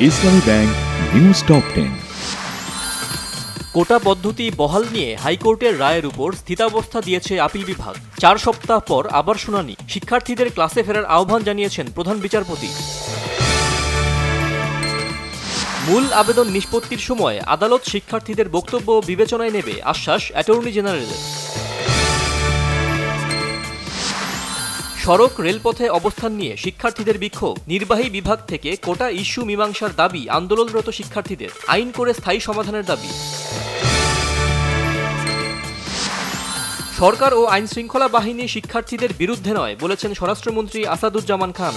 ইসলামী bank news top 10। কোটা পদ্ধতি বহাল নিয়ে হাইকোর্টের রায়ের উপর স্থিতাবস্থা দিয়েছে আপিল বিভাগ। 4 সপ্তাহ পর আবার শুনানি। শিক্ষার্থীদের ক্লাসে ফেরার আহ্বান জানিয়েছেন প্রধান বিচারপতি। মূল আবেদন নিষ্পত্তির সময় আদালত শিক্ষার্থীদের বক্তব্য বিবেচনায় নেবে, আশ্বাস অ্যাটর্নি জেনারেলের। সড়ক রেলপথে অবস্থান নিয়ে শিক্ষার্থীদের বিক্ষোভ। নির্বাহী বিভাগ থেকে কোটা ইস্যু মীমাংসার দাবি আন্দোলনরত শিক্ষার্থীদের, আইন করে স্থায়ী সমাধানের দাবি। সরকার ও আইন শৃঙ্খলা বাহিনী শিক্ষার্থীদের বিরুদ্ধে নয় বলেছেন স্বরাষ্ট্রমন্ত্রী আসাদুজ্জামান খান।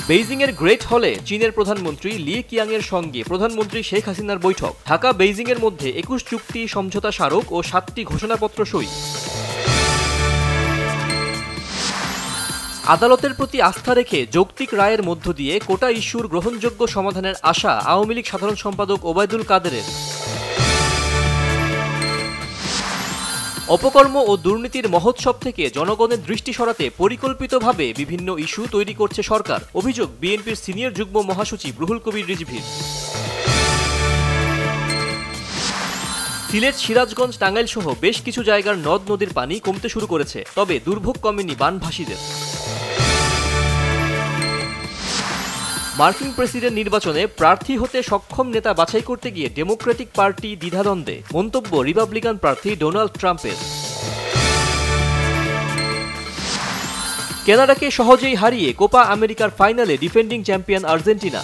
বেইজিংয়ের গ্রেট হলে চীনের প্রধানমন্ত্রী লি কিয়াংয়ের সঙ্গে প্রধানমন্ত্রী শেখ হাসিনার বৈঠক। ঢাকা বেইজিংয়ের মধ্যে 21 চুক্তি সমঝোতা স্মারক ও 7টি ঘোষণাপত্র সই। আদালতের প্রতি আস্থা রেখে যৌক্তিক রায়ের মধ্য দিয়ে কোটা ইস্যুর গ্রহণযোগ্য সমাধানের আশা আওয়ামী লীগ সাধারণ সম্পাদক ওবায়দুল কাদেরের। অপকর্ম ও দুর্নীতির মহোৎসব থেকে জনগণের দৃষ্টি সরাতে পরিকল্পিতভাবে বিভিন্ন ইস্যু তৈরি করছে সরকার, অভিযোগ বিএনপির সিনিয়র যুগ্ম মহাসচিব রুহুল কবির রিজভীর। সিলেট, সিরাজগঞ্জ, টাঙ্গাইল সহ বেশ কিছু জায়গার নদ নদীর পানি কমতে শুরু করেছে, তবে দুর্ভোগ কমেনি বানভাসীদের। মার্কিন প্রেসিডেন্ট নির্বাচনে প্রার্থী হতে সক্ষম নেতা বাছাই করতে গিয়ে ডেমোক্রেটিক পার্টি দ্বিধাদ্বন্দ্বে, মন্তব্য রিপাবলিকান প্রার্থী ডোনাল্ড ট্রাম্পের। কানাডাকে সহজেই হারিয়ে কোপা আমেরিকার ফাইনালে ডিফেন্ডিং চ্যাম্পিয়ন আর্জেন্টিনা।